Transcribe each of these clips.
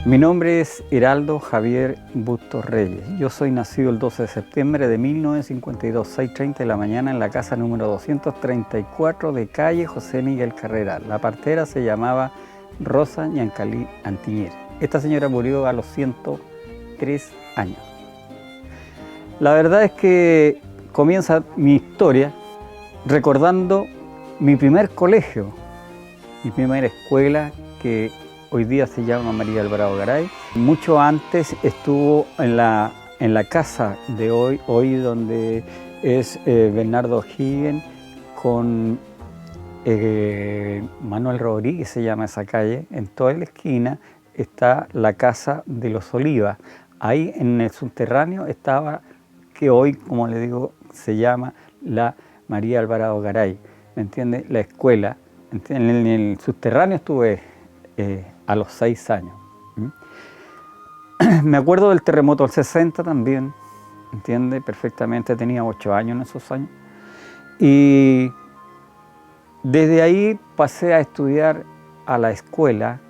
Mi nombre es Heraldo Javier Bustos Reyes. Yo soy nacido el 12 de septiembre de 1952, 6:30 de la mañana en la casa número 234 de calle José Miguel Carrera. La partera se llamaba Rosa Ñancalí Antiñer. Esta señora murió a los 103 años. La verdad es que comienza mi historia recordando mi primer colegio, mi primera escuela, que hoy día se llama María Alvarado Garay. Mucho antes estuvo en la casa de hoy donde es Bernardo O'Higgins con Manuel Rodríguez, se llama esa calle. En toda la esquina está la casa de los Olivas. Ahí en el subterráneo estaba, que hoy, como le digo, se llama la María Alvarado Garay, ¿me entiende? La escuela. En el subterráneo estuve a los 6 años. Me acuerdo del terremoto del 60 también, ¿entiende? Perfectamente, tenía 8 años en esos años. Y desde ahí pasé a estudiar a la escuela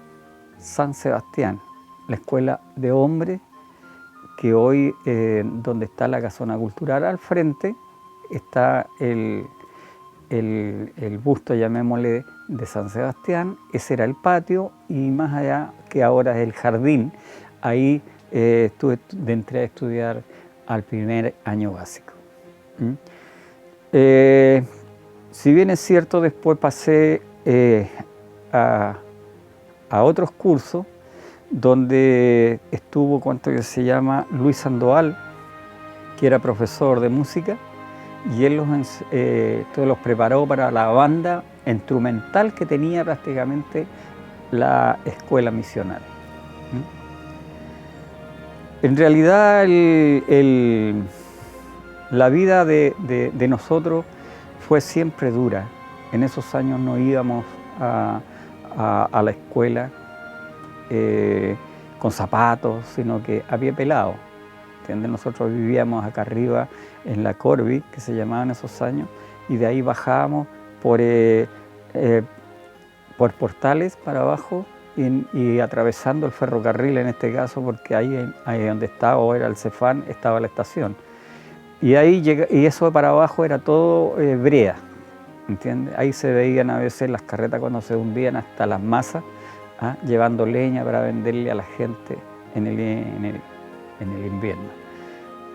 San Sebastián, la escuela de hombres, que hoy, donde está la casona cultural al frente, está el busto, llamémosle, de San Sebastián. Ese era el patio, y más allá, que ahora es el jardín, ahí entré a estudiar al primer año básico. Si bien es cierto, después pasé a otros cursos, donde estuvo cuanto que se llama Luis Sandoval, que era profesor de música, y él los preparó para la banda instrumental que tenía prácticamente la escuela misional. En realidad la vida de nosotros fue siempre dura. En esos años no íbamos a la escuela con zapatos, sino que a pie pelado. ¿Entiendes? Nosotros vivíamos acá arriba en la Corby, que se llamaba en esos años, y de ahí bajábamos por Portales para abajo y atravesando el ferrocarril en este caso, porque ahí donde estaba, o era el Cefán, estaba la estación. Y ahí y eso para abajo era todo brea, ¿entiendes? Ahí se veían a veces las carretas cuando se hundían hasta las masas, llevando leña para venderle a la gente en el invierno.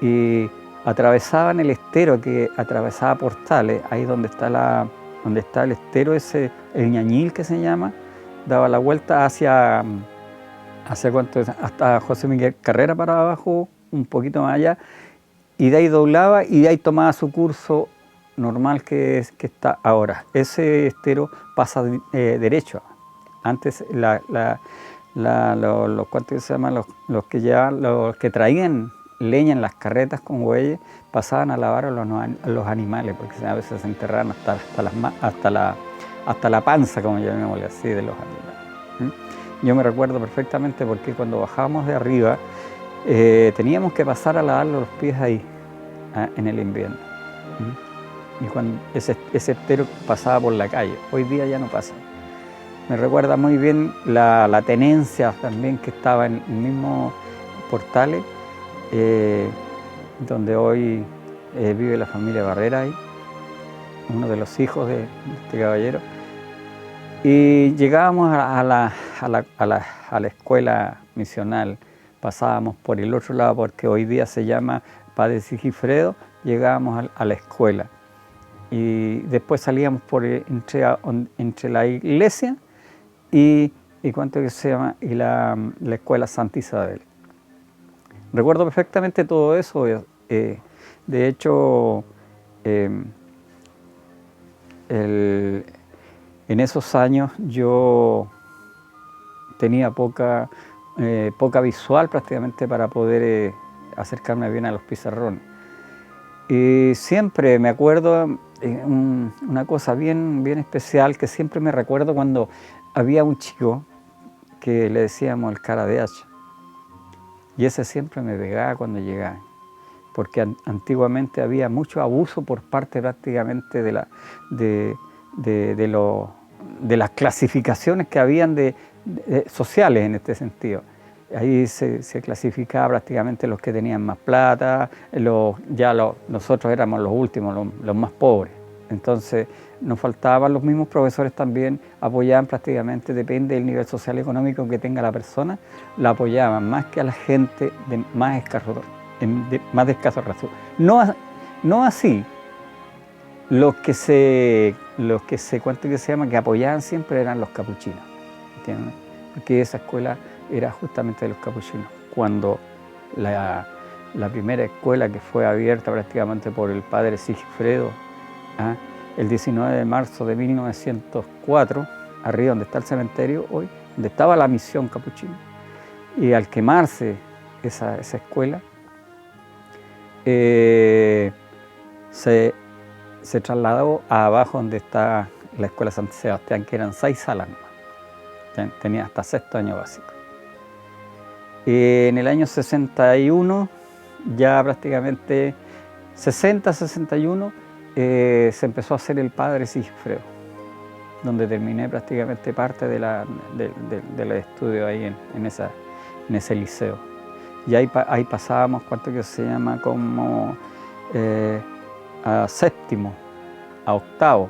Y atravesaban el estero que atravesaba Portales, ahí donde está el estero ese, el Ñañil que se llama, daba la vuelta hasta José Miguel Carrera para abajo, un poquito más allá, y de ahí doblaba y de ahí tomaba su curso normal que está ahora. Ese estero pasa derecho. Antes los que traían leña en las carretas con bueyes pasaban a lavar a los animales, porque a veces se enterraban hasta la panza, como llamémosle así, de los animales. Yo me recuerdo perfectamente, porque cuando bajábamos de arriba teníamos que pasar a lavarle los pies ahí en el invierno. Y cuando ese estero pasaba por la calle, hoy día ya no pasa. Me recuerda muy bien la tenencia también que estaba en el mismo Portales, donde hoy vive la familia Barrera ahí, uno de los hijos de este caballero. Y llegábamos a la escuela misional, pasábamos por el otro lado, porque hoy día se llama Padre Sigifredo, llegábamos a la escuela. Y después salíamos entre la iglesia y cuánto que se llama, y la escuela Santa Isabel. Recuerdo perfectamente todo eso. De hecho, en esos años yo tenía poca visual prácticamente para poder acercarme bien a los pizarrones. Y siempre me acuerdo una cosa bien especial, que siempre me recuerdo cuando había un chico que le decíamos el cara de hacha. Y ese siempre me pegaba cuando llegaba, porque antiguamente había mucho abuso por parte prácticamente de las clasificaciones que habían sociales en este sentido. ahí se clasificaba prácticamente los que tenían más plata, nosotros éramos los últimos, los más pobres. Entonces nos faltaban los mismos profesores también, apoyaban prácticamente, depende del nivel social y económico que tenga la persona, la apoyaban más que a la gente de más escasos recursos. No así, que apoyaban siempre eran los capuchinos, ¿entiendes? Porque esa escuela era justamente de los capuchinos. Cuando la primera escuela que fue abierta prácticamente por el padre Sigifredo, el 19 de marzo de 1904, arriba donde está el cementerio hoy, donde estaba la misión capuchina, y al quemarse esa escuela, se trasladó a abajo donde está la escuela San Sebastián, que eran 6 salas nomás. Tenía hasta 6º año básico. En el año 61, ya prácticamente 60-61, se empezó a hacer el padre Sigifredo, donde terminé prácticamente parte del estudio ahí en ese liceo. Y ahí pasábamos, como a 7º, a 8º.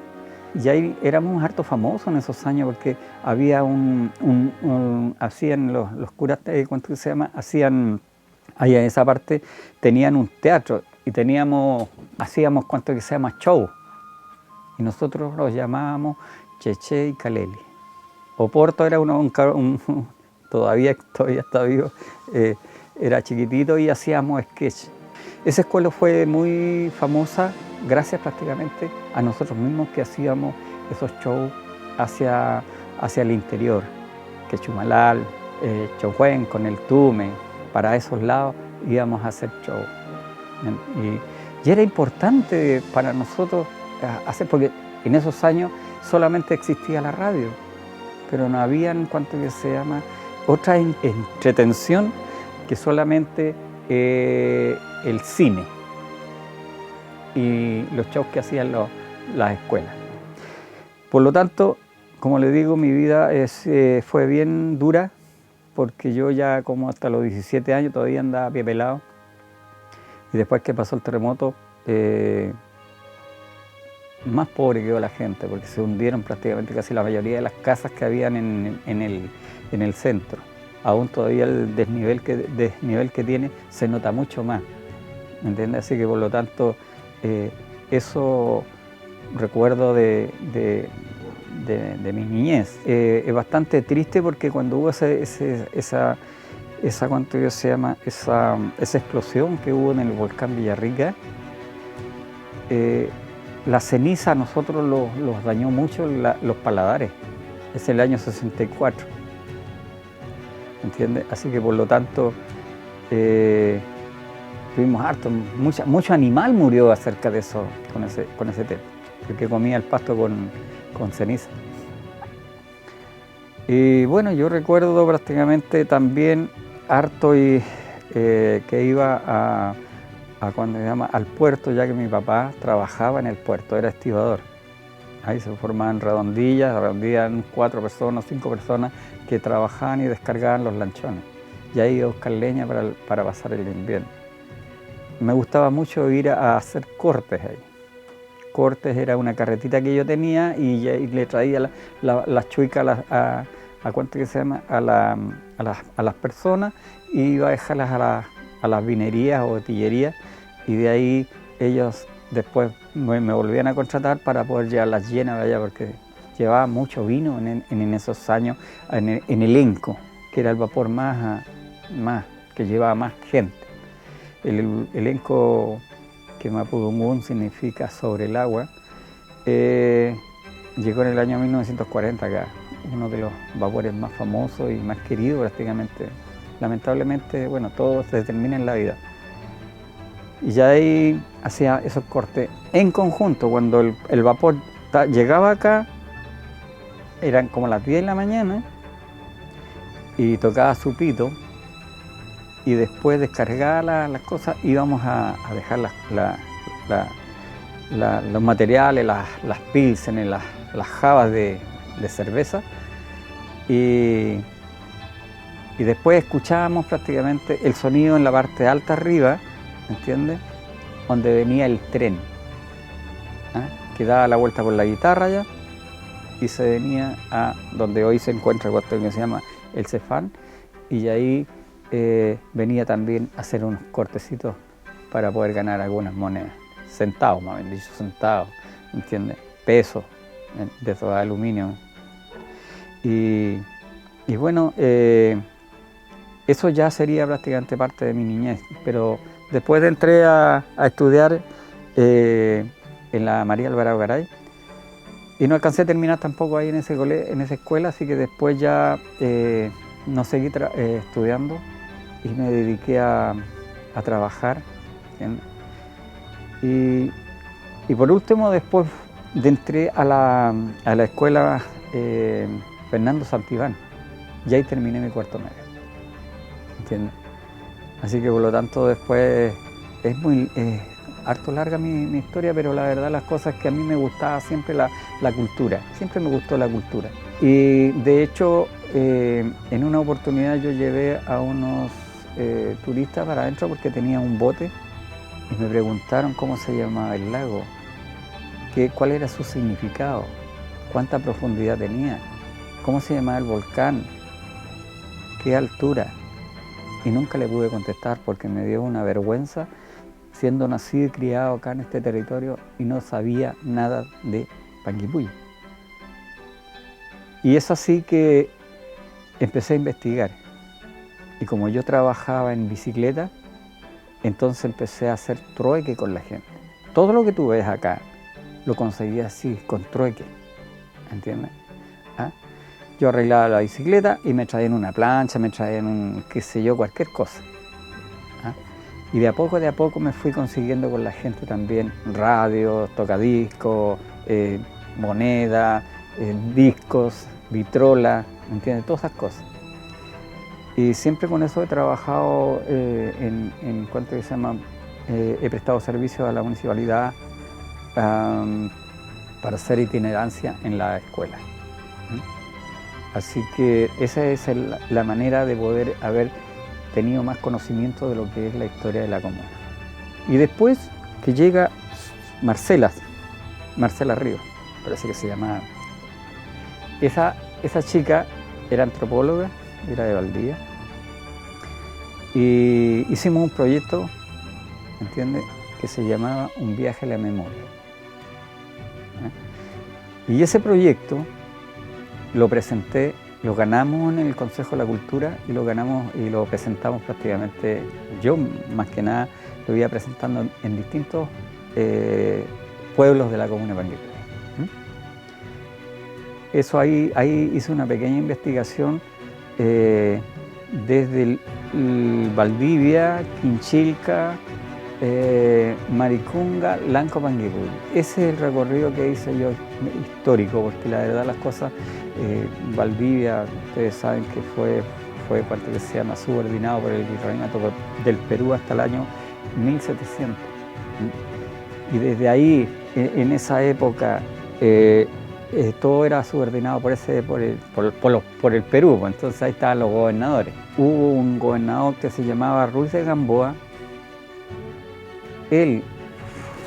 Y ahí éramos harto famosos en esos años porque había hacían los curas, hacían, ahí en esa parte tenían un teatro y hacíamos show. Y nosotros los llamábamos Cheche y Caleli. Oporto era todavía está vivo, era chiquitito y hacíamos sketch. Esa escuela fue muy famosa gracias prácticamente a nosotros mismos que hacíamos esos shows hacia el interior, que Chumalal, Chohuén con el Tume, para esos lados íbamos a hacer show. Y era importante para nosotros hacer, porque en esos años solamente existía la radio, pero no habían otra entretención que solamente el cine y los shows que hacían las escuelas. Por lo tanto, como les digo, mi vida fue bien dura, porque yo ya como hasta los 17 años todavía andaba pie pelado, y después que pasó el terremoto, más pobre quedó la gente, porque se hundieron prácticamente casi la mayoría de las casas que habían en el centro. Aún todavía el desnivel que tiene se nota mucho más, ¿me entiendes? Así que por lo tanto, eso recuerdo de mi niñez. Es bastante triste porque cuando hubo esa explosión que hubo en el volcán Villarrica, la ceniza a nosotros los dañó mucho los paladares. Es el año 64. ¿Entiendes? Así que por lo tanto tuvimos mucho animal murió acerca de eso, con ese tema, porque comía el pasto con ceniza. Y bueno, yo recuerdo prácticamente también harto que iba al puerto, ya que mi papá trabajaba en el puerto, era estibador. Ahí se formaban redondillas, habían 4 personas, 5 personas que trabajaban y descargaban los lanchones. Y ahí iba a buscar leña para pasar el invierno. Me gustaba mucho ir a hacer cortes ahí. Cortes era una carretita que yo tenía y le traía las chuicas a las personas y iba a dejarlas a las vinerías o tillerías, y de ahí ellos después me volvían a contratar para poder llevarlas llenas de allá, porque llevaba mucho vino en esos años en elenco, que era el vapor que llevaba más gente. El elenco, que Mapudungún significa sobre el agua, llegó en el año 1940 acá, uno de los vapores más famosos y más queridos prácticamente. Lamentablemente, bueno, todo se termina en la vida. Y ya ahí hacía esos cortes en conjunto. Cuando el vapor llegaba acá, eran como las 10 de la mañana, y tocaba su pito, y después descargaba las cosas, íbamos a dejar los materiales, las pilsenes, las jabas de cerveza, y Y después escuchábamos prácticamente el sonido en la parte alta arriba, ¿entiendes? Donde venía el tren, ¿ah? Que daba la vuelta por la guitarra ya y se venía a donde hoy se encuentra el cuartel que se llama el Cefán, y ahí venía también a hacer unos cortecitos para poder ganar algunas monedas, centavos más bien dicho, centavos, ¿entiendes? Pesos de esos de aluminio. Y bueno, eso ya sería prácticamente parte de mi niñez, pero después entré a estudiar en la María Alvarado Garay y no alcancé a terminar tampoco ahí en esa escuela, así que después ya no seguí estudiando y me dediqué a trabajar. Y por último, después entré a la escuela Fernando Santibán y ahí terminé mi cuarto medio. ¿Entiendes? Así que por lo tanto después es muy harto larga mi historia, pero la verdad las cosas que a mí me gustaba siempre la cultura, siempre me gustó la cultura. Y de hecho en una oportunidad yo llevé a unos turistas para adentro porque tenía un bote y me preguntaron cómo se llamaba el lago, cuál era su significado, cuánta profundidad tenía, cómo se llamaba el volcán, qué altura. Y nunca le pude contestar porque me dio una vergüenza, siendo nacido y criado acá en este territorio y no sabía nada de Panguipulli. Y es así que empecé a investigar. Y como yo trabajaba en bicicleta, entonces empecé a hacer trueque con la gente. Todo lo que tú ves acá lo conseguía así, con trueque, ¿entiendes? ¿Ah? Yo arreglaba la bicicleta y me traían una plancha, me traían qué sé yo, cualquier cosa. ¿Ah? Y de a poco me fui consiguiendo con la gente también radios, tocadiscos, moneda, discos, vitrola, ¿entiendes? Todas esas cosas. Y siempre con eso he trabajado en cuanto se llama, he prestado servicio a la municipalidad para hacer itinerancia en la escuela. Así que esa es la manera de poder haber tenido más conocimiento de lo que es la historia de la comuna. Y después que llega Marcela Ríos, parece que se llamaba. Esa chica era antropóloga, era de Valdivia, y hicimos un proyecto, ¿entiendes?, que se llamaba Un viaje a la memoria. Y ese proyecto lo presenté, lo ganamos en el Consejo de la Cultura y lo ganamos y lo presentamos prácticamente, yo más que nada lo iba presentando en distintos pueblos de la comuna de Panguipulli. Eso ahí hice una pequeña investigación desde Valdivia, Quinchilca, Maricunga, Lanco, Panguipulli. Ese es el recorrido que hice yo histórico, porque la verdad las cosas, Valdivia, ustedes saben que fue parte que se llama subordinado por el virreinato del Perú hasta el año 1700. Y desde ahí, en esa época, todo era subordinado por el Perú, pues entonces ahí estaban los gobernadores. Hubo un gobernador que se llamaba Ruiz de Gamboa. Él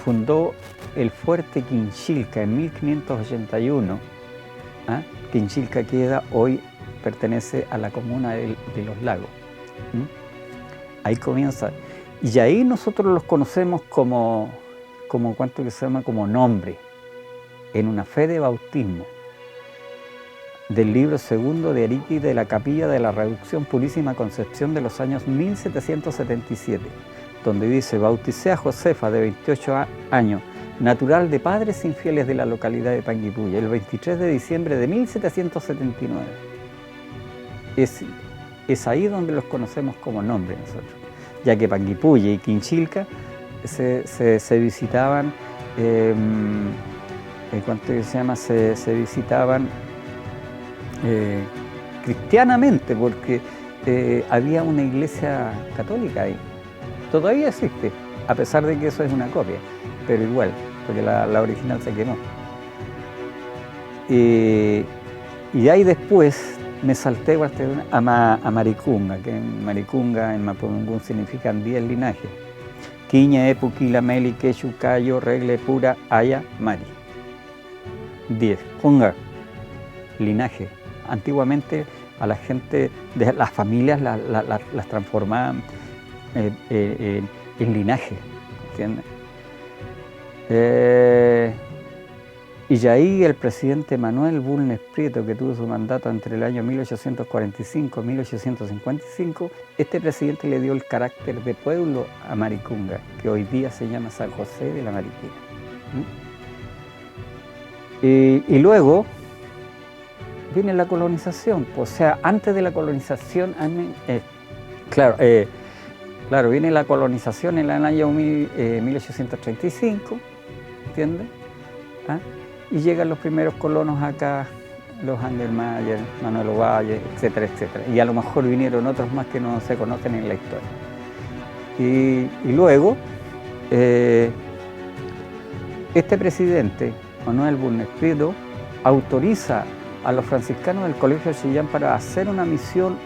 fundó el fuerte Quinchilca en 1581. ¿Ah? Quinchilca hoy pertenece a la comuna de Los Lagos. Ahí comienza. Y ahí nosotros los conocemos como ¿cuánto que se llama? Como nombre, en una fe de bautismo del libro segundo de Ariqui de la Capilla de la Reducción Purísima Concepción de los años 1777, donde dice: bauticé a Josefa, de 28 años, natural de padres infieles de la localidad de Panguipulli, el 23 de diciembre de 1779. Es ahí donde los conocemos como nombre nosotros, ya que Panguipulli y Quinchilca se visitaban, ¿cuánto se llama? Se visitaban cristianamente, porque había una iglesia católica ahí. Todavía existe, a pesar de que eso es una copia, pero igual, porque la original se quemó. Y ahí después me salté a Maricunga, que en Maricunga en Mapudungún significan 10 linajes. Quiña, Epu, Quila, Meli, Quechu, Cayo, Regle, Pura, Aya, Mari. 10. Punga, linaje. Antiguamente a la gente, de las familias las transformaban en linaje, ¿entiendes? Y ahí el presidente Manuel Bulnes Prieto, que tuvo su mandato entre el año 1845 y 1855, este presidente le dio el carácter de pueblo a Maricunga, que hoy día se llama San José de la Mariquina. Y luego viene la colonización, o sea, antes de la colonización, claro, viene la colonización en el año 1835, ¿entiendes? ¿Ah? Y llegan los primeros colonos acá, los Ángel Mayer, Manuel Ovalle, etcétera, etcétera. Y a lo mejor vinieron otros más que no se conocen en la historia. Y luego, este presidente, Manuel Bulnes Prieto, autoriza a los franciscanos del Colegio Chillán para hacer una misión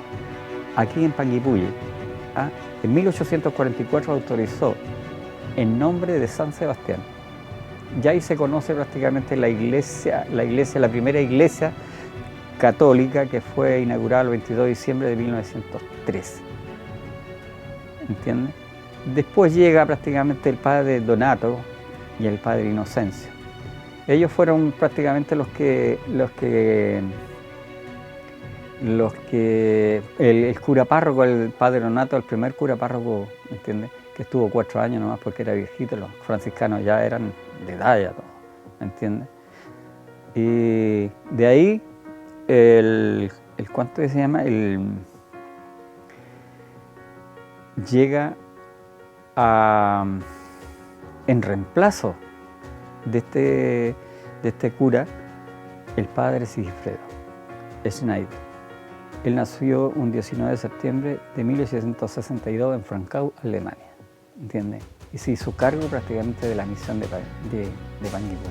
aquí en Panguipulli. ¿Ah? En 1844 autorizó en nombre de San Sebastián. Ya ahí se conoce prácticamente la primera iglesia católica que fue inaugurada el 22 de diciembre de 1903. ¿Entiendes? Después llega prácticamente el padre Donato y el padre Inocencio. Ellos fueron prácticamente los que el cura párroco, el padre Donato, el primer cura párroco, ¿entiendes? Que estuvo 4 años nomás porque era viejito, los franciscanos ya eran de edad ya todo, ¿entiendes? Y de ahí, ¿cuánto se llama? Llega en reemplazo de este cura, el padre Sigifredo Schneider. Él nació un 19 de septiembre de 1862 en Frankau, Alemania, ¿entiendes? Y se hizo cargo prácticamente de la misión de Panguipulli.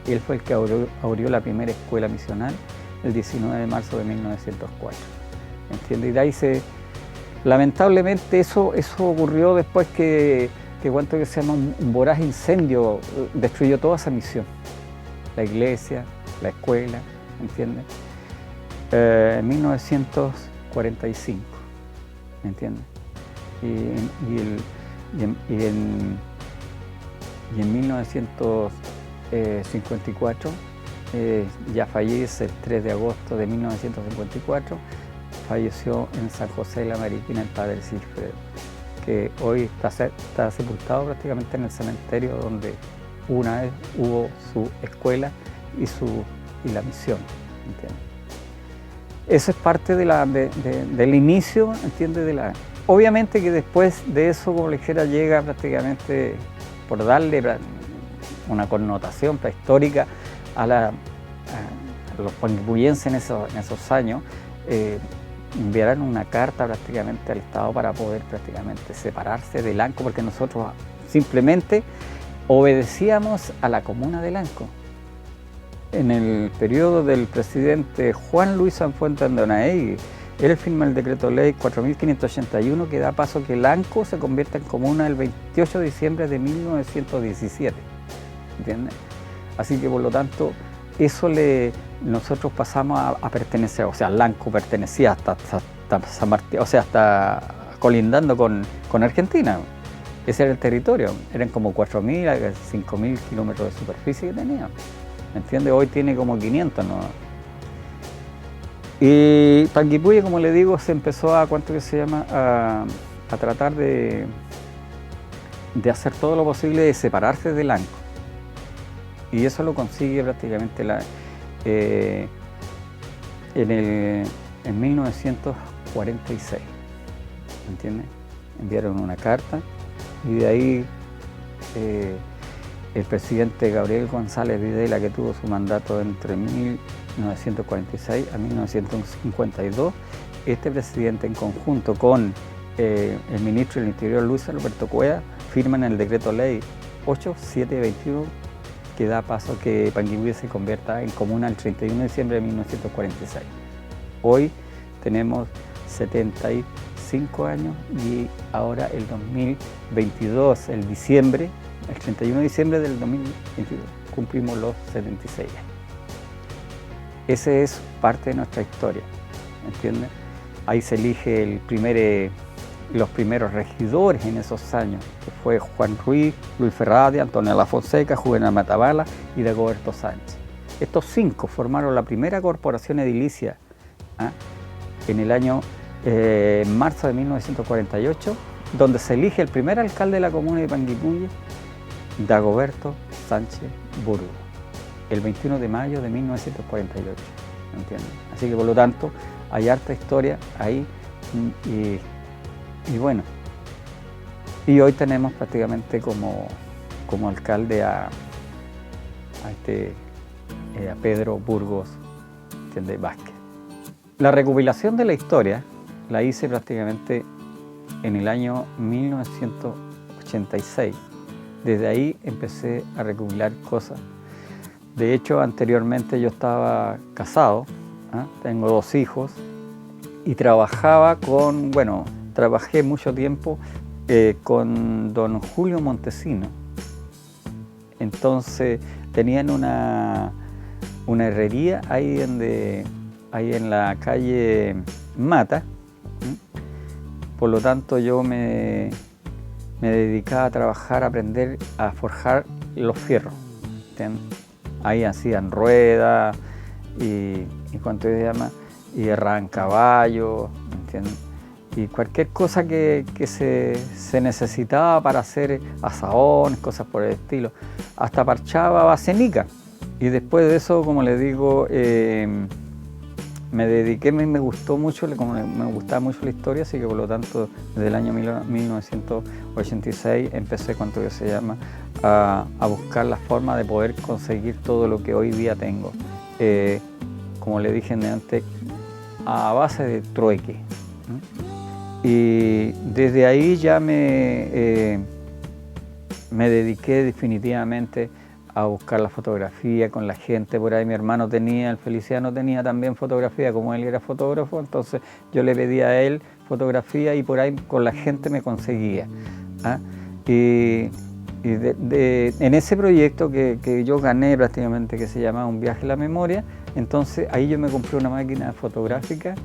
Él fue el que abrió la primera escuela misional el 19 de marzo de 1904, ¿entiendes? Y de ahí lamentablemente eso ocurrió después que cuánto que se llama un voraz incendio destruyó toda esa misión, la iglesia, la escuela, ¿entiendes? En 1945, ¿me entiendes? Y en 1954 ya fallece el 3 de agosto de 1954, falleció en San José de la Mariquina el padre Sigifredo, que hoy está sepultado prácticamente en el cementerio donde una vez hubo su escuela y la misión, ¿entiendes? Eso es parte del inicio, ¿entiendes? Obviamente que después de eso, como le dijera, llega prácticamente, por darle una connotación prehistórica a los panguipullenses en esos años, enviaron una carta prácticamente al Estado para poder prácticamente separarse de Lanco, porque nosotros simplemente obedecíamos a la comuna de Lanco. En el periodo del presidente Juan Luis Sanfuentes Andonaegui, él firma el decreto ley 4581 que da paso a que Lanco se convierta en comuna el 28 de diciembre de 1917, ¿entiendes? Así que por lo tanto, nosotros pasamos a pertenecer, o sea, Lanco pertenecía hasta San Martín, o sea, hasta colindando con Argentina. Ese era el territorio, eran como 4.000 a 5.000 kilómetros de superficie que tenía. ¿Me entiendes? Hoy tiene como 500, ¿no? Y Panguipulli, como le digo, se empezó a tratar de hacer todo lo posible de separarse de Lanco. Y eso lo consigue prácticamente en 1946. ¿Me entiendes? Enviaron una carta y de ahí el presidente Gabriel González Videla, que tuvo su mandato entre 1946 a 1952, este presidente en conjunto con el ministro del Interior Luis Alberto Cueva firman el decreto ley 8721 que da paso a que Panguipulli se convierta en comuna el 31 de diciembre de 1946. Hoy tenemos 75 años y ahora el 2022, el 31 de diciembre del 2022, cumplimos los 76 años. Ese es parte de nuestra historia, ¿entiendes? Ahí se elige los primeros regidores en esos años, que fue Juan Ruiz, Luis Ferradi, Antonio La Fonseca, Juvenal Matabala y Dagoberto Sánchez. Estos 5 formaron la primera corporación edilicia en el año marzo de 1948, donde se elige el primer alcalde de la comuna de Panguipulli, Dagoberto Sánchez Burgos, el 21 de mayo de 1948, ¿entiendes? Así que por lo tanto hay harta historia ahí y bueno, y hoy tenemos prácticamente como alcalde a Pedro Burgos, ¿entiendes? Vázquez. La recopilación de la historia la hice prácticamente en el año 1986. Desde ahí empecé a recopilar cosas. De hecho, anteriormente yo estaba casado, tengo 2 hijos y trabajé mucho tiempo con don Julio Montesino. Entonces tenían una herrería ahí en la calle Mata. Por lo tanto yo me dedicaba a trabajar, a aprender a forjar los fierros, ¿entiendes? Ahí hacían ruedas y herraban caballos, ¿entiendes? Y cualquier cosa que se necesitaba para hacer asaones, cosas por el estilo. Hasta parchaba bacenica. Y después de eso, como les digo, me dediqué, me gustó mucho, me gustaba mucho la historia, así que por lo tanto desde el año 1986 empecé a buscar la forma de poder conseguir todo lo que hoy día tengo. Como le dije antes, a base de trueque. Y desde ahí ya me dediqué definitivamente a buscar la fotografía con la gente. Por ahí mi hermano el Feliciano tenía también fotografía, como él era fotógrafo, entonces yo le pedía a él fotografía y por ahí con la gente me conseguía. Y en ese proyecto que yo gané prácticamente, que se llamaba Un viaje a la memoria, entonces ahí yo me compré una máquina fotográfica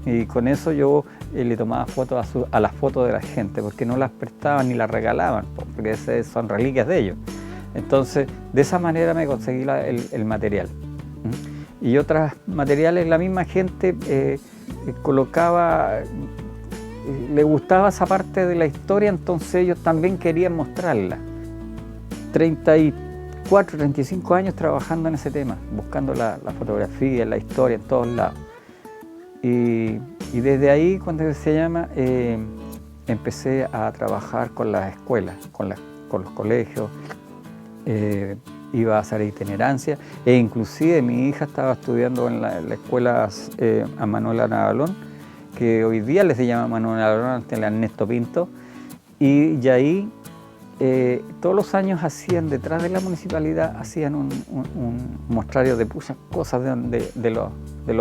y con eso yo le tomaba fotos a las fotos de la gente, porque no las prestaban ni las regalaban, porque esas son reliquias de ellos. Entonces, de esa manera me conseguí el material. Y otros materiales, la misma gente colocaba, le gustaba esa parte de la historia, entonces ellos también querían mostrarla. 34, 35 años trabajando en ese tema, buscando la fotografía, la historia en todos lados. Y desde ahí, empecé a trabajar con las escuelas, con los colegios. Iba a hacer itinerancia e inclusive mi hija estaba estudiando en la escuela a Manuel Navalón, que hoy día les se llama Manuel Navalón, antes la Ernesto Pinto, y ahí todos los años hacían, detrás de la municipalidad, hacían un mostrario de muchas cosas de los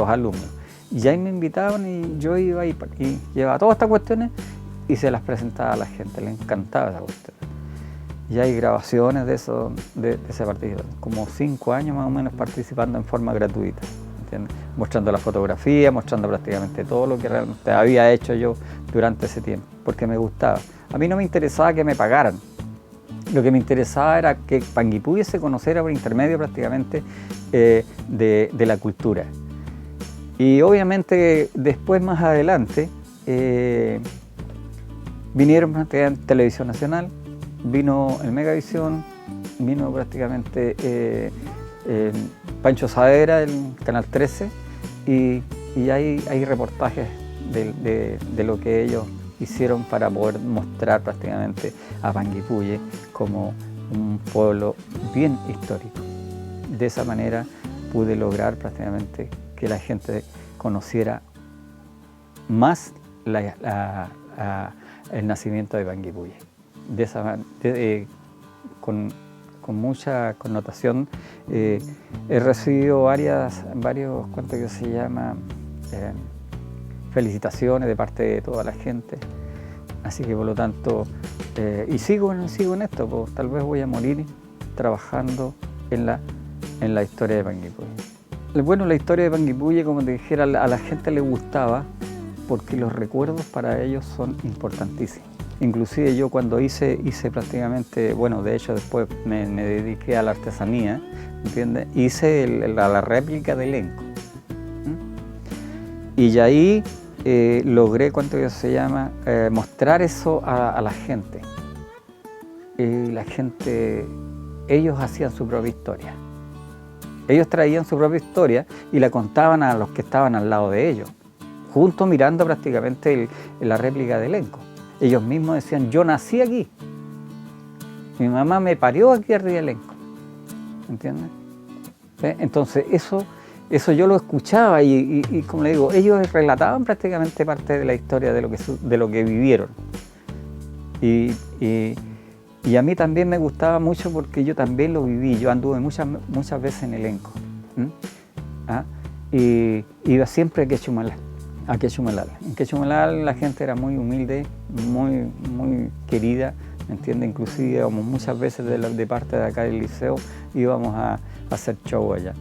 alumnos. Y ahí me invitaban y yo iba y llevaba todas estas cuestiones y se las presentaba a la gente, les encantaba esa cuestión. Y hay grabaciones de ese partido, como 5 años más o menos participando en forma gratuita, ¿entiendes? Mostrando la fotografía, mostrando prácticamente todo lo que realmente había hecho yo durante ese tiempo, porque me gustaba. A mí no me interesaba que me pagaran, lo que me interesaba era que Panguipulli se conociera por intermedio prácticamente de la cultura. Y obviamente después, más adelante, vinieron prácticamente Televisión Nacional, vino el Megavisión, vino prácticamente Pancho Saavedra, el Canal 13, y hay reportajes de lo que ellos hicieron para poder mostrar prácticamente a Panguipulli como un pueblo bien histórico. De esa manera pude lograr prácticamente que la gente conociera más el nacimiento de Panguipulli. Con mucha connotación. He recibido varios, ¿cuánto que se llama? felicitaciones de parte de toda la gente. Así que por lo tanto, y sigo en esto, pues, tal vez voy a morir trabajando en la historia de Panguipulli. Bueno, la historia de Panguipulli, como te dijera, a la gente le gustaba porque los recuerdos para ellos son importantísimos. Inclusive yo cuando hice prácticamente, bueno, de hecho después me dediqué a la artesanía, ¿entiendes? Hice la réplica del elenco. Y ahí logré, mostrar eso a la gente. La gente, ellos hacían su propia historia. Ellos traían su propia historia y la contaban a los que estaban al lado de ellos, juntos mirando prácticamente la réplica del elenco. Ellos mismos decían, yo nací aquí, mi mamá me parió aquí arriba del elenco, ¿entiendes? Entonces eso yo lo escuchaba y como le digo, ellos relataban prácticamente parte de la historia de lo que vivieron. Y a mí también me gustaba mucho porque yo también lo viví, yo anduve muchas veces en elenco. Y iba siempre a Quechumalal. En Quechumalal la gente era muy humilde, muy querida, ¿me entiendes? Inclusive íbamos muchas veces de parte de acá del liceo, íbamos a hacer show allá,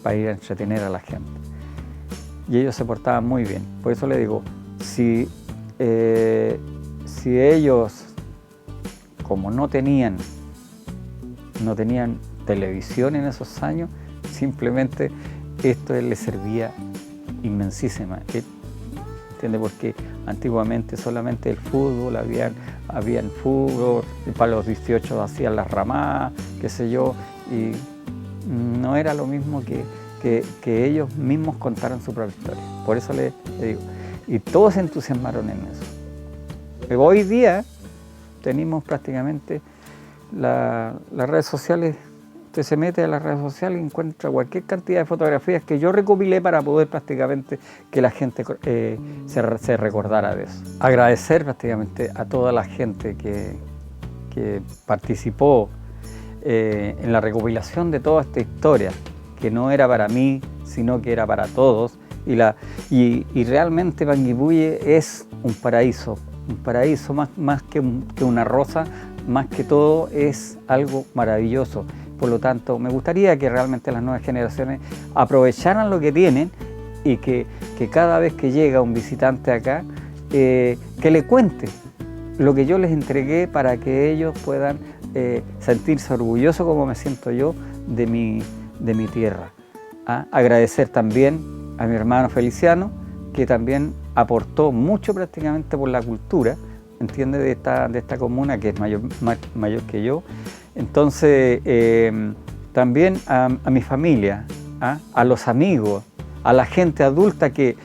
para ir a entretener a la gente. Y ellos se portaban muy bien. Por eso le digo, si ellos, como no tenían televisión en esos años, simplemente esto les servía inmensísima, ¿entiendes? Porque antiguamente solamente el fútbol, habían fútbol, y para los 18 hacían las ramadas, qué sé yo, y no era lo mismo que ellos mismos contaran su propia historia. Por eso le digo, y todos se entusiasmaron en eso. Pero hoy día tenemos prácticamente las redes sociales. Usted se mete a las redes sociales y encuentra cualquier cantidad de fotografías que yo recopilé para poder prácticamente que la gente se recordara de eso. Agradecer prácticamente a toda la gente que participó en la recopilación de toda esta historia, que no era para mí, sino que era para todos. Y realmente Panguipulli es un paraíso más que una rosa, más que todo es algo maravilloso. Por lo tanto, me gustaría que realmente las nuevas generaciones aprovecharan lo que tienen y que cada vez que llega un visitante acá, que le cuente lo que yo les entregué para que ellos puedan sentirse orgullosos como me siento yo de mi tierra. Agradecer también a mi hermano Feliciano, que también aportó mucho prácticamente por la cultura, ¿entiende? De esta comuna, que es mayor que yo. Entonces, también a mi familia, a los amigos, a la gente adulta que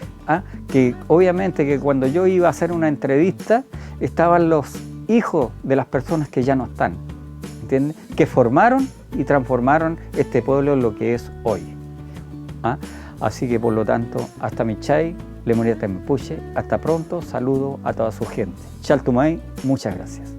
obviamente que cuando yo iba a hacer una entrevista, estaban los hijos de las personas que ya no están, ¿entiendes? Que formaron y transformaron este pueblo en lo que es hoy. Así que por lo tanto, hasta Michay, Lemoria Tempuche, hasta pronto, saludo a toda su gente. Chaltumay, muchas gracias.